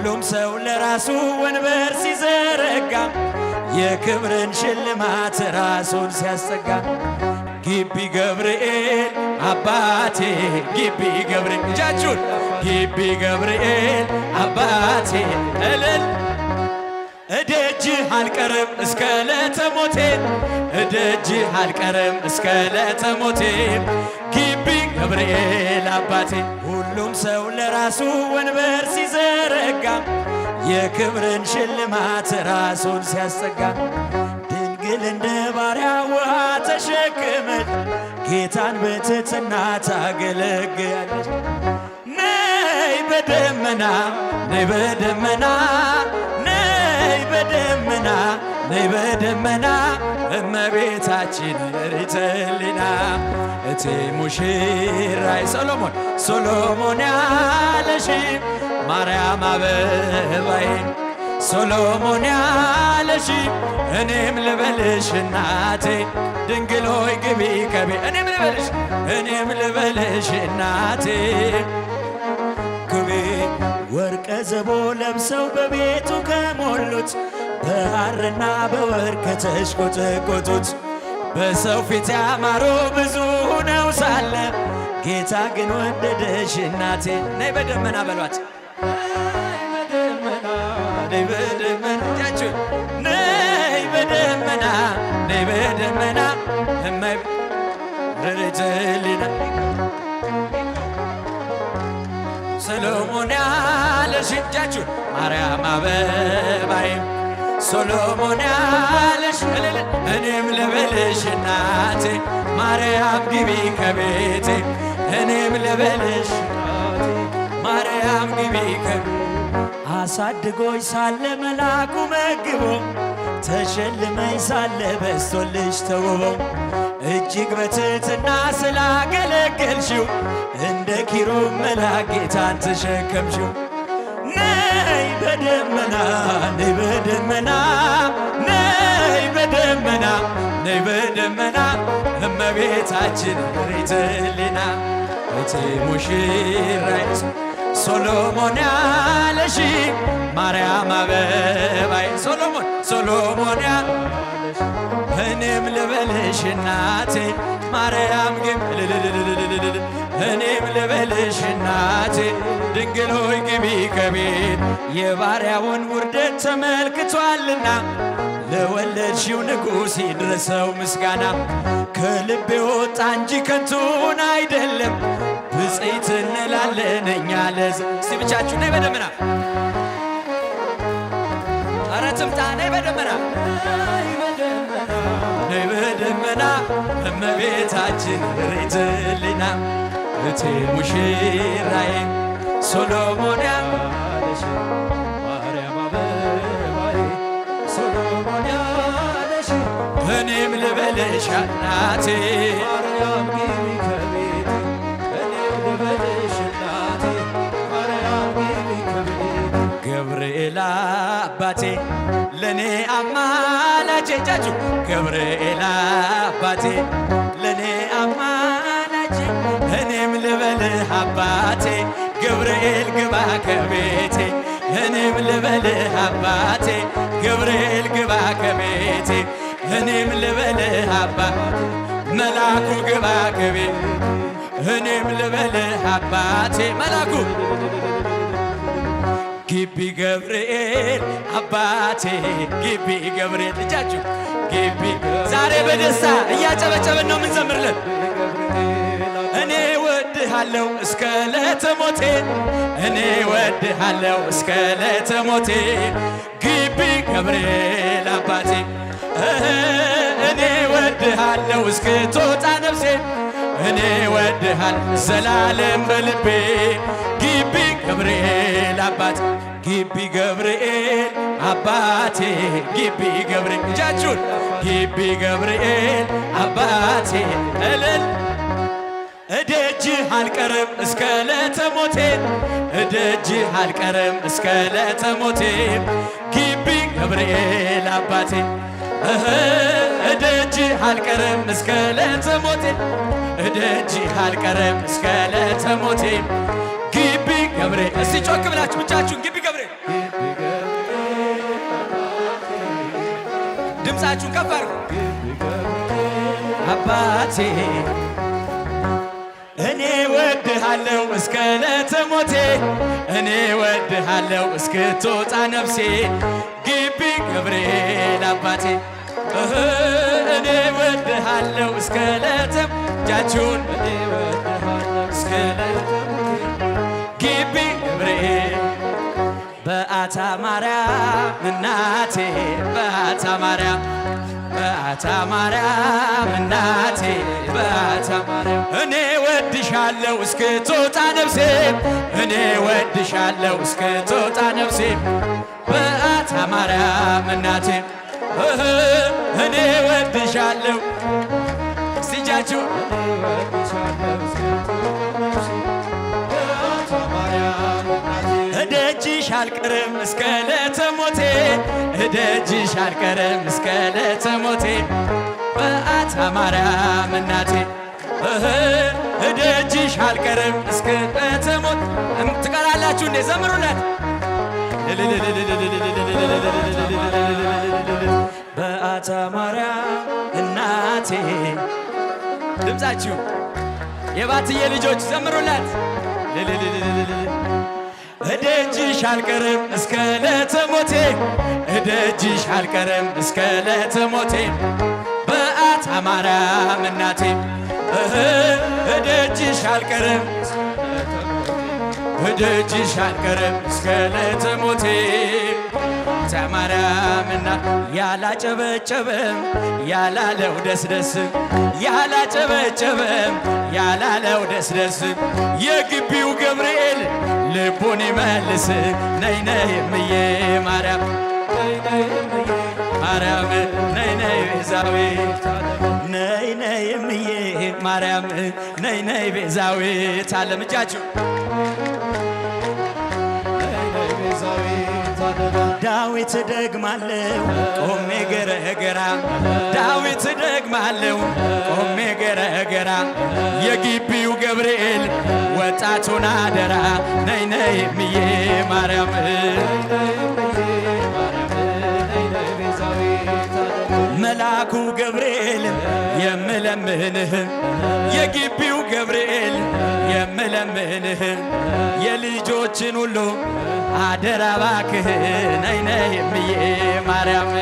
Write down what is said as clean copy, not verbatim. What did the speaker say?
ሁሉም ሰው ለራሱ ወንበር ሲዘረጋ የክብርን ሽልማት ራሱን ሲያስጠጋ ግቢ ገብርኤል አባቴ ግቢ ገብርኤል እጃችሁን ግቢ ገብርኤል አባቴ እልል እደጅህ አልቀርም እስከ ዕለተ ሞቴ እደጅህ አልቀርም እስከ ዕለተ ሞቴ ግቢ ገብርኤል አባቴ ሁሉም ሰው ለራሱ ወንበር ሲዘረጋ የክብርን ሽልማት ራሱን ሲያስጠጋ ድንግል እንደ ባሪያ ውሃ ተሸክመች ጌታን በትሕትና ታገለግያለች። ነይ በደመና ነይ በደመና ነይ በደመና ነይ በደመና እመቤታችን ርትዕልና እቴ ሙሽራይ ሶሎሞን ያለሽ ማርያም አበባዬ ሶሎሞን ያለሽ እኔም ልበልሽ እናቴ ድንግል ሆይ ግቢ ከቤ እኔም ልበልሽ እናቴ ግቢ ወርቀ ዘቦ ለብሰው በቤቱ ከሞሉት በሐርና በወርቅ ከተሽቆጠቆጡት በሰው ፊት ያማሩ ብዙ ሆነው ሳለ ጌታ ግን ወደደሽ እናቴ ነይ በደመና በሏት ነይ በደመና እጃችሁ ነይ በደመና ነይ በደመና ርትዕልና ሰሎሞን ያለሽ እጃችሁ ማርያም አበባዬ ሶሎሞን ያለሽ እኔም ልበልሽ እናቴ ማርያም ግቢ ከቤቴ እኔም ልበልሽ ማርያም ግቢ ከቤቴ አሳድጎኝ ሳለ መልአኩ መግቦ ተሸልመኝ ሳለ በስቶልሽ ተውቦ እጅግ በትሕትና ስላገለገልሽው እንደ ኪሩብ መልአክ ጌታን ተሸከምሽው። ነይ በደመና ነይ በደመና ነይ በደመና ነይ በደመና እመቤታችን ርትዕልና እቴ ሙሽራይ ሶሎሞን ያለሽ ማርያም አበባዬ ሶሎሞን ያለሽ እኔም ልበልሽ እናቴ ማርያም ግቢ እኔም ልበልሽ እናቴ ድንግል ሆይ ግቢ ከቤት የባሪያውን ውርደት ተመልክቷልና ለወለድሽው ንጉሥ ይድረሰው ምስጋና ከልቤ ወጣ እንጂ ከንቱን አይደለም ብፅዕት እንላለን እኛ እስቲ ብቻችሁ ነይ በደመና ኧረ ትምጣ ነይ በደመና ነይ በደመና እመቤታችን ርትዕልና እቴ ሙሽራዬ ሶሎሞን ያለሽ ማርያም አበባዬ ሶሎሞን ያለሽ እኔም ልበልሽ እናቴ ማርያም ግቢ ከቤቴ እኔም ልበልሽ እናቴ ማርያም ግቢ ከቤቴ ገብርኤል አባቴ ለኔ አማላጄ ጃጁ ገብርኤል አባቴ ለኔ አማላጄ እኔም ልበልህ አባቴ ገብርኤል ግባ ከቤቴ እኔም ልበልህ አባቴ ገብርኤል ግባ ከቤቴ እኔም ልበልህ አባቴ መልአኩ ግባ ከቤቴ እኔም ልበልህ አባቴ መልአኩ ግቢ ገብርኤል አባቴ ግቢ ገብርኤል እጃችሁ ግቢ ዛሬ በደስታ እያጨበጨበን ነው ምንዘምርለን እኔ ወድሃለው እስከ ዕለተ ሞቴ እኔ ወድሃለው እስከ ዕለተ ሞቴ ግቢ ገብርኤል አባቴ እኔ ወድሃለው እስክትወጣ ነፍሴ እኔ ወድሃል ዘላለም በልቤ ግቢ ገብርኤል አባቴ ግቢ ገብርኤል አባቴ ግቢ ገብርኤል እጃችሁን ግቢ ገብርኤል አባቴ እልል እደጅህ አልቀርም እስከ ዕለተ ሞቴ እደጅህ አልቀርም እስከ ዕለተ ሞቴ ግቢ ገብርኤል አባቴ እደጅህ አልቀርም እስከ ዕለተ ሞቴ እደጅህ አልቀርም እስከ ዕለተ ሞቴ ግቢ ገብርኤል እስቲ ጮክ ብላችሁ ብቻችሁን ግቢ ገብርኤል ድምፃችሁን ከፍ አድርጉ። አባቴ እኔ ወድሃለው እስከ ዕለተ ሞቴ እኔ ወድሃለው እስክትወጣ ነፍሴ ግቢ ገብርኤል አባቴ እኔ ወድሃለው እስከ ዕለተ እጃችሁን እኔ ወድሃለው እስከ ዕለተ ግቢ ገብርኤል በአታ ማርያም እናቴ በአታ ማርያም በአታ ማርያም እናቴ በአታ ማርያም እኔ ወድሻለው እስክትወጣ ነፍሴ እኔ ወድሻለው እስክትወጣ ነፍሴ በአታ ማርያም እናቴ እኔ ወድሻለው ሲጃችሁ እደጅሽ አልቀርም እስከ ዕለተ ሞቴ እደጅሽ አልቀርም እስከ ዕለተ ሞቴ በአታ ማርያም እናቴ እደጅሽ አልቀርም እስከ ዕለተ ሞት ትቀራላችሁ እንዴ? ዘምሩለት። በአታ ማርያም እናቴ ድምፃችሁ የባትዬ ልጆች ዘምሩላት። እደጅሽ አልቀርም እስከ ዕለተ ሞቴ እደጅሽ አልቀርም እስከ ዕለተ ሞቴ በአታ ማርያም እናቴ እደጅሽ አልቀርም እደጅሽ አልቀርም እስከ ዕለተ ሞቴ በአታ ማርያም እናቴ ያላጨበጨበም ያላለው ደስደስ ያላጨበጨበም ያላለው ደስደስ የግቢው ገብርኤል ልቡን ይመልስ ነይ ነይ እምዬ ማርያም ነይ ነይ እምዬ ማርያም ነይ ነይ ቤዛዊት ነይ ነይ እምዬ ማርያም ነይ ነይ ቤዛዊት ዓለም እጃችሁ ዳዊት ደግማለው ቆሜ ገረገራ ዳዊት ደግማለው ቆሜ ገረገራ የግቢው ገብርኤል ወጣቱን አደራ ነይ ነይ እምዬ ማርያም መልአኩ ገብርኤል የምለምንህ የግቢው ገብርኤል የምለምንህ የልጆችን ሁሉ አደራ እባክህ ነይ ነይ እምዬ ማርያም